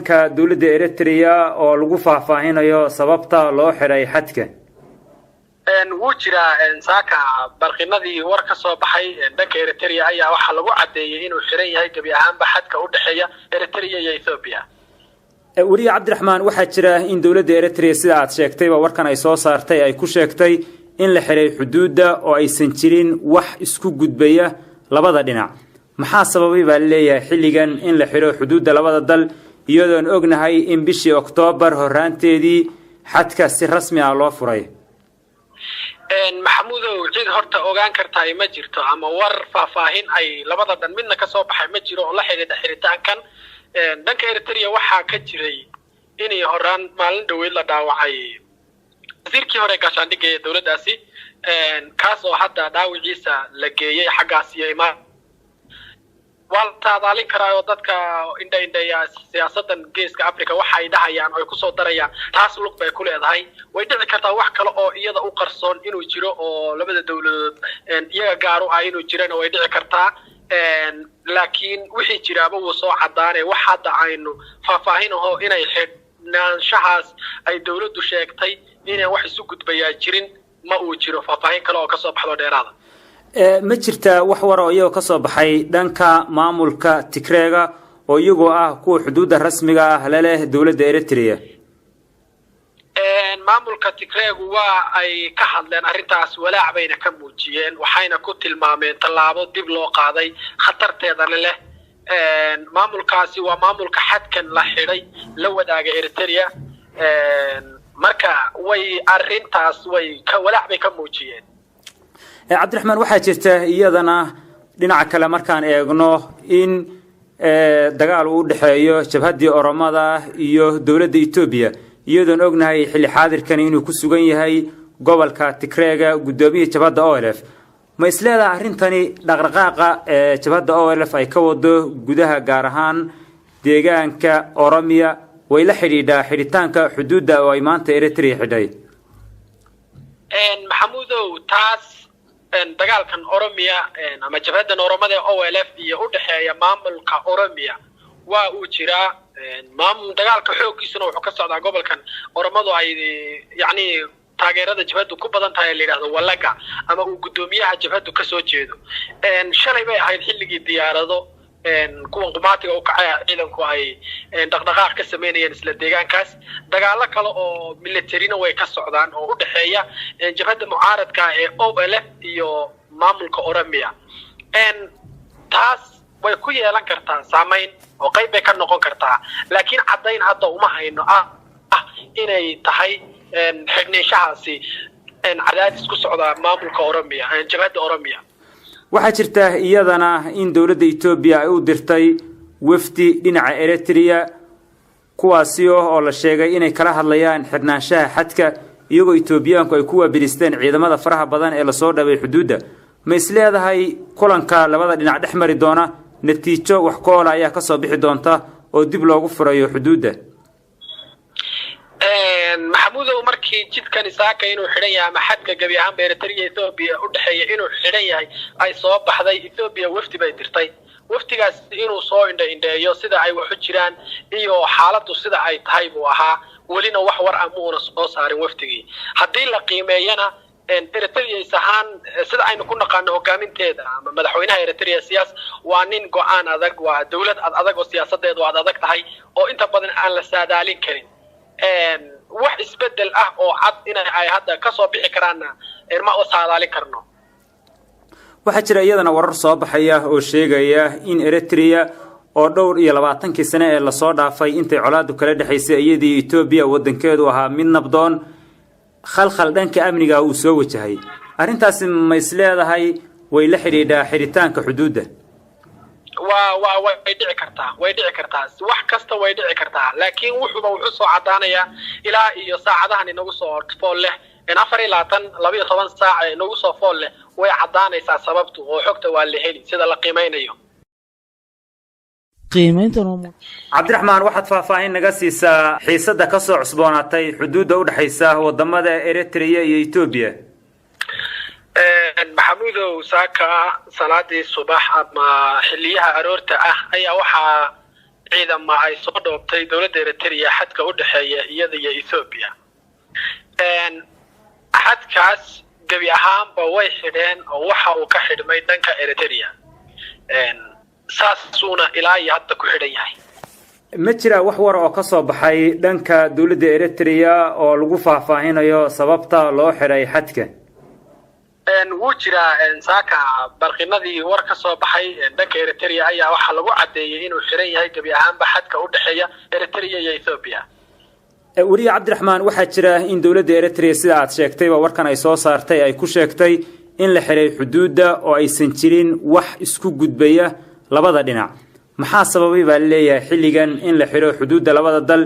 ka dawladda Eritrea oo lagu faahfaahinayo sababta loo xiray xadka wuu jiraa saaka barqinadii war ka soo baxay dhanka Eritrea ayaa waxa lagu cadeeyay inuu xiran yahay gabi ahaanba xadka u dhaxeeya Eritrea iyo Ethiopia. wariye Cabdiraxmaan waxa jira in dawladda Eritrea sida aad sheegtayba warkan ay soo saartay ay ku sheegtay in la xiray xuduudda oo aysan jirin wax isku gudbaya labada dhinac maxaa sababay baa leeyahay xilligan in la xiro xuduudda labada dal iyadoo ognahay in bishii Oktoobar horaanteedii xadka si rasmi ah loo furay maxamuudow cid horta ogaan kartaa ma jirto ama war faahfaahin ay labada dhan midna ka soo baxay ma jiro oo la xiriirta xiritaankan dhanka Eritrea waxa ka jiray inay horaan maalin dhaweyd la dhaawacay wasiirkii hore gaashaandhigga ee dawladdaasi kaas oo hadda dhaawiciisa la geeyay xaggaas iyo imaan waltaadaalin karaayo dadka indha siyaasadan geeska Afrika waxa ay dhahayaan oo ay ku soo darayaan taas lug bay ku leedahay way dhici kartaa wax kale oo iyada u qarsoon inuu jiro oo labada dawladood iyaga gaar u ah inuu jirana way dhici kartaa laakiin wixii jiraaba uu soo cadaanay wax hadda aynu faahfaahinaho inay xidhnaanshahaas ay dawladdu sheegtay inay wax isu gudbayaa jirin ma uu jiro faahfaahin kale oo ka soo baxdo dheeraada ma jirta wax war oo iyaga ka soo baxay dhanka maamulka Tigreega oo iyagu ah kuwa xuduudda rasmiga ah la leh dawladda Eritrea maamulka Tigreegu waa ay ka hadleen arintaas walaac bayna ka muujiyeen waxayna ku tilmaameen talaabo dib loo qaaday khatarteeda leh maamulkaasi waa maamulka xadkan la xiray la wadaaga Eritrea marka way arintaas way ka walaac bay ka muujiyeen Cabdiraxmaan waxa jirta iyadana dhinaca kale markaan eegno in dagaal u dhaxeeyo jabhadii Oromada iyo dawladda Ethiopia iyadoo ognahay xilli xaadirkan inuu ku sugan yahay gobolka Tigreega gudoomiye jabhadda OLF ma isleedahay arintani dhaqdhaqaaqa jabhadda OLF ay ka wado gudaha gaar ahaan deegaanka Oromia way la xiriidhaa xiritaanka xuduudda oo ay maanta Eritrea xidhay maxamuudow taas dagaalkan Oromia ama jabhadan Oromada OLF iyo u dhaxeeya maamulka Oromia waa uu jiraa maamul dagaalka xoogiisuna wuxuu ka socdaa gobolkan Oromadu ay yaani taageerada jabhadu ku badan tahay leeyahay walaga ama uu gudoomiyaha jabhadu ka soo jeedo shalay bay ahayd xilligii diyaarado kuwan qumaatiga oo kacay ciidanku ay dhaqdhaqaaq ka sameeyeen isla deegaankaas dagaalo kale oo militarina way ka socdaan oo u dhaxeeya jabhada mucaaradka ee OLF iyo maamulka Oromia taas way ku yeelan kartaa saameyn oo qayb bay ka noqon kartaa laakiin cadayn hadda uma hayno inay tahay xigneeshahaasi cadaadis ku socda maamulka Oromia jabhada Oromia waxa jirta iyadana in dawladda Ethiopia ay u dirtay wafdi dhinaca Eritrea kuwaasi oo la sheegay inay kala hadlayaan xirnaanshaha xadka iyagoo Ethiopiaanku ay ku wabiristeen ciidamada faraha badan ee la soo dhabay xuduudda ma isleedahay kulanka labada dhinac dhexmari doona natiijo wax kool ayaa ka soo bixi doonta oo dib loogu furayo xuduudda maxamuudow markii jidkan isaaka inuu xiran yahay ama xadka gabi ahaan Eritrea Ethiopia u dhaxeeya inuu xiran yahay ay soo baxday Ethiopia wafdi bay dirtay waftigaas inuu soo indheeyo sida ay wax u jiraan iyo xaaladdu sida ay tahay buu ahaa walina wax war amuuna soo saarin waftigii hadii la qiimeeyana Eritrea isahan sida aynu ku naqaano hogaaminteeda ama madaxweynaha Eritrea siyaas waa nin go'aan adag waa dawlad adag oo siyaasadeedu adag tahay oo inta badan aan la saadaalin karin wax isbedel ah oo cad in ay hadda ka soo bixi karaan irma oo saadaalin karno waxa jira iyadana warar soo baxaya oo sheegaya in Eritrea oo dhowr iyo 20 sano ee la soo dhaafay intay colaadu kala dhaxaysay iyadii Ethiopia wadankeedu ahaa mid nabdoon khalkhal dhanka amniga uu soo wajahay arintaas ma isleedahay way la xiriidhaa xiritaanka xuduudda way dhici kartaa wax kasta way dhici kartaa laakiin wuxuu soo cadaanaya ilaa iyo saacadahan inagu soo fool leh 12 saac inagu soo fool leh way cadaanaysaa sababtu oo xogta waa la heli sida la qiimeynayo Cabdiraxmaan waxaad faahfaahin naga siisaa xiisada ka soo cusboonaatay xuduudda u dhaxaysa wadamada Eritrea iyo Ethiopia maxamuudow saaka salaadii subax ama xiliyaha aroorta ah ayaa waxa ciidama ay soo dhoobtay dowladda Eritrea xadka u dhaxeeya iyada iyo Ethiopia xadkaas gabi ahaanba way xidheen oo waxa uu ka xidhmay dhanka Eritrea saasuna ilaa iyo hadda ku xidhan yahay ma jira wax war oo ka soo baxay dhanka dowladda Eritrea oo lagu faahfaahinayo sababta loo xiray xadka wuu jiraa saaka barqinadii war ka soo baxay dhanka Eritrea ayaa waxa lagu cadeeyay inuu xiran yahay gabi ahaanba xadka u dhaxeeya Eritrea iyo Ethiopia wariye Cabdiraxmaan waxaa jira in dowladda Eritrea sida aad sheegtayba warkan ay soo saartay ay ku sheegtay in la xiray xuduudda oo aysan jirin wax isku gudbaya labada dhinac maxaa sababay baa leeyahay xilligan in la xiro xuduudda labada dal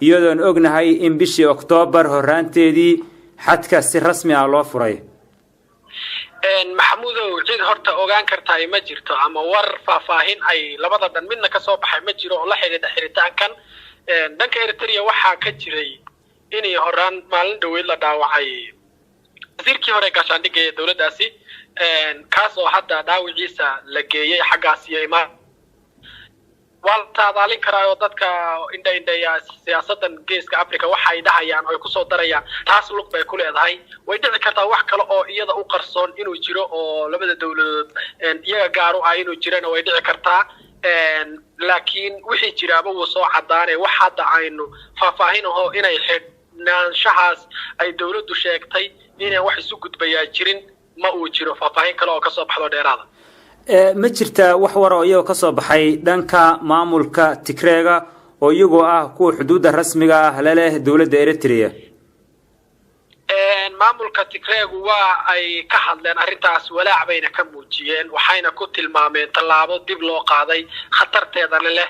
iyadoo ognahay in bishii Oktoobar horaanteedii xadka si rasmi ah loo furay maxamuudow cid horta ogaan kartaa ma jirto ama war faahfaahin ay labada dhan midna ka soo baxay ma jiro oo la xiriirta xiritaankan dhanka Eritrea waxa ka jiray inay horaan maalin dhaweyd la dhaawacay wasiirkii hore gaashaandhigga ee dowladdaasi kaas oo hadda dhaawiciisa la geeyay xaggaas iyo imaan waltaadaalin karaa oo dadka indha siyaasadan geeska Afrika waxa ay dhahayaan oo ay ku soo darayaan taas lug bay ku leedahay way dhici kartaa wax kale oo iyada u qarsoon inuu jiro oo labada dawladood iyaga gaar u ah inuu jirana way dhici kartaa laakiin wixii jiraaba uu soo cadaanay wax hadda aynu faahfaahinaho inay xidhnaanshahaas ay dawladdu sheegtay inay wax isu gudbayaa jirin ma uu jiro faahfaahin kale oo ka soo baxdo dheeraada ma jirta wax war oo iyaga ka soo baxay dhanka maamulka Tigreega oo iyagu ah kuwa xuduudda rasmiga ah la leh dowladda Eritrea maamulka Tigreegu waa ay ka hadleen arintaas walaac bayna ka muujiyeen waxayna ku tilmaameen tallaabo dib loo qaaday khatarteeda leh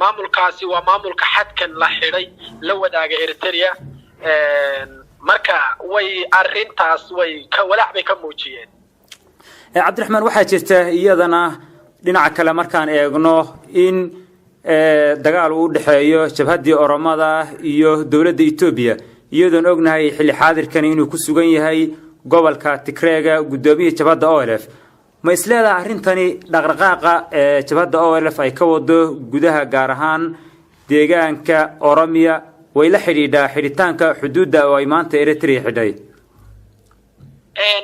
maamulkaasi waa maamulka xadkan la xidhay la wadaaga Eritrea marka way arintaas way ka walaac bay ka muujiyeen Cabdiraxmaan waxaa jirta iyadana dhinaca kale markaan eegno in dagaal uu dhaxeeyo jabhadii Oromada iyo dowladda Ethiopia iyadoo ognahay xilli xaadirkan inuu ku sugan yahay gobolka Tigreega gudoomiye jabhadda OLF ma isleedahay arintani dhaqdhaqaaqa jabhadda OLF ay ka wado gudaha gaar ahaan deegaanka Oromia way la xiriidhaa xiritaanka xuduudda oo ay maanta Eritrea xidhay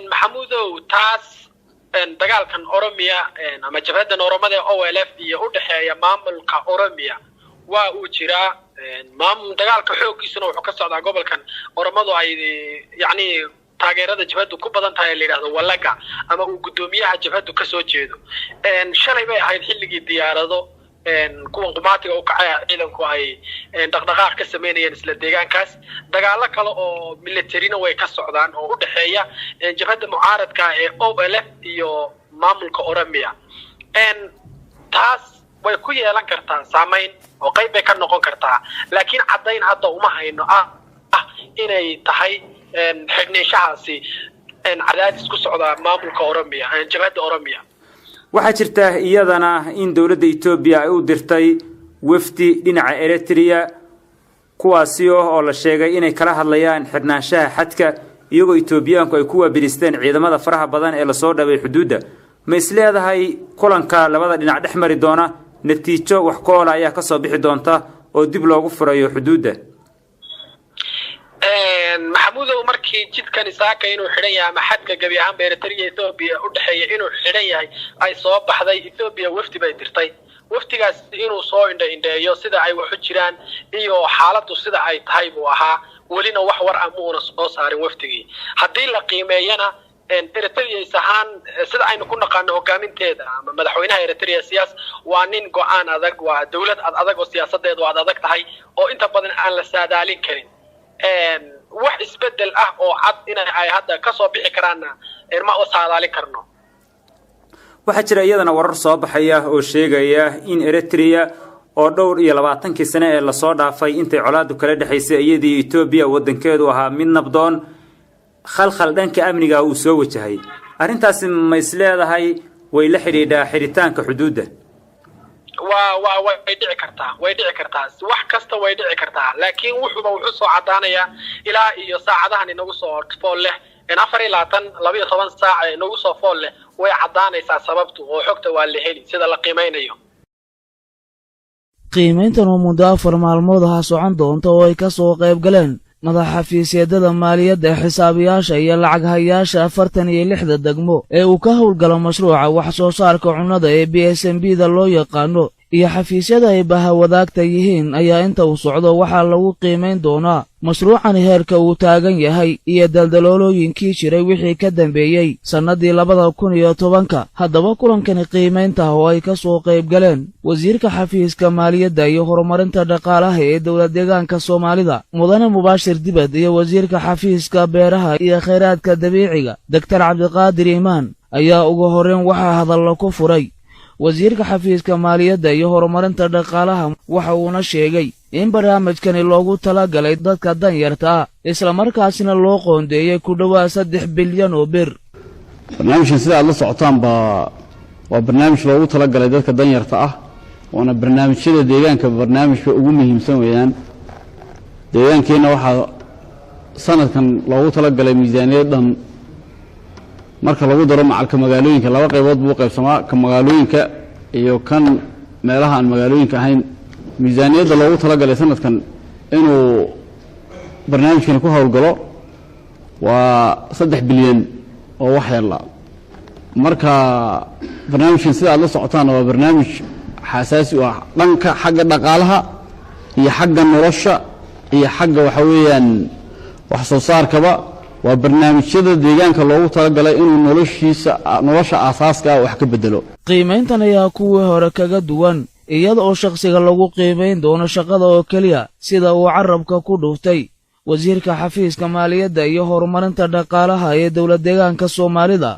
maxamuudow taas dagaalkan Oromia ama jabhadan Oromada OLF iyo u dhaxeeya maamulka Oromia waa uu jiraa maamul dagaalka xoogiisuna wuxuu ka socdaa gobolkan Oromadu ay yani taageerada jabhadu ku badan tahay leeyahay walaga ama uu gudoomiyaha jabhadu ka soo jeedo shalay bay ahayd xilligii diyaarado kuwan qumaatiga u kacay ciidanku ay dhaqdhaqaaq ka sameeyeen isla deegaankaas dagaalo kale oo militarina way ka socdaan oo u dhaxeeya jabhada mucaaradka ee OLF iyo maamulka Oromia taas way ku yeelan kartaa saameyn oo qayb bay ka noqon kartaa laakiin cadayn hadda uma hayno inay tahay xidhnaashahaasi cadaadis ku socda maamulka Oromia jabhada Oromia waxaa jirta iyadana in dowladda Ethiopia ay u dirtay wafdi dhinaca Eritrea kuwaasi oo la sheegay inay kala hadlayaan xidhnaanshaha xadka iyagoo Ethiopiaanku ay ku waabiristeen ciidamada faraha badan ee la soo dhabay xuduudda ma isleedahay kulanka labada dhinac dhex mari doona natiijo wax kool ayaa ka soo bixi doonta oo dib loogu furayo xuduudda maxamuudow markii jidkan isaaka inuu xidhan yahay ama xadka gabi ahaan Eritrea Ethiopia u dhaxeeya inuu xidhan yahay ay soo baxday Ethiopia wafdi bay dirtay waftigaas inuu soo indheeyo sida ay wax u jiraan iyo xaaladdu sida ay tahay buu ahaa walina wax war amuuna soo saarin waftigii haddii la qiimeeyana Eritrea isahan sida aynu ku naqaano hogaaminteeda ama madaxweynaha Eritrea siyaas waa nin go'aan adag waa dawlad adag oo siyaasadeedu adag tahay oo inta badan aan la saadaalin karin wax isbedel ah oo cad in ay hadda ka soo bixi karaan ma oo saadaalin karno waxaa jira iyadana warar soo baxaya oo sheegaya in Eritrea oo dhowr iyo 20 sano ee la soo dhaafay intay colaadu kala dhaxaysay iyadii Ethiopia wadankeedu ahaa mid nabdoon khalkhal dhanka amniga uu soo wajahay arintaasi ma isleedahay way la xiriidhaa xiritaanka xuduudda way dhici kartaa wax kasta way dhici kartaa laakiin wuxuu soo cadaanaya ilaa iyo saacadahan inagu soo fool leh 24 saac inagu soo fool leh way cadaanaysaa sababtu oo xogta waa la heli sida la qiimeynayo qiimayntan oo muddo 4 maalmood ah socon doonta oo ay ka soo qayb galeen madax xafiisyada maaliyadda xisaabiyaasha iyo lacag hayaasha 46 degmo ee uu ka howlgalo mashruuca wax soo saarka cunnada ee BSMB-da loo yaqaano iyo xafiisyada ay bahawadaagta yihiin ayaa inta uu socdo waxaa lagu qiimayn doonaa mashruucan heerka uu taagan yahay iyo daldaloolooyinkii jiray wixii ka dambeeyey sannadii 2010 haddaba kulankani qiimaynta oo ay ka soo qayb galeen wasiirka xafiiska maaliyadda iyo horumarinta dhaqaalaha ee dowlad deegaanka Soomaalida mudane Mubaashir Dibad iyo wasiirka xafiiska beeraha iyo kheyraadka dabiiciga Dr. Cabdiqaadir Iimaan ayaa ugu horreyn waxaa hadallo ku furay wasiirka xafiiska maaliyadda iyo horumarinta dhaqaalaha waxa uuna sheegay in barnaamijkani loogu talagalay dadka danyarta ah isla markaasina loo qoondeeyay ku dhawaad 3 bilyan oo bir. barnaamijkan sida aad la socotaan waa barnaamij loogu talagalay dadka danyarta ah waana barnaamijyada deegaanka barnaamijka ugu muhiimsan weeyaan. deegaankeena waxaa sanadkan loogu talagalay miisaaniyad dhan marka lagu daro macalka magaalooyinka 2 qaybood buu qaybsamaa ka magaalooyinka iyo kan meelaha aan magaalooyinka ahayn. miisaaniyadda loogu talagalay sanadkan inuu barnaamijkan ku howlgalo waa 3 bilyan oo wax yar la marka barnaamijkan sida aad la socotaan waa barnaamij xasaasi ah dhanka xagga dhaqaalaha iyo xagga nolosha iyo xagga waxa weeyaan wax soo saarkaba waa barnaamijyada deegaanka loogu talagalay inuu nolosha aasaaska ah wax ka bedelo. qiimayntan ayaa kuwii hore kaga duwan iyada oo shakhsiga lagu qiimayn doono shaqada oo kaliya sida uu carabka ku dhuftay wasiirka xafiiska maaliyadda iyo horumarinta dhaqaalaha ee dowlad deegaanka Soomaalida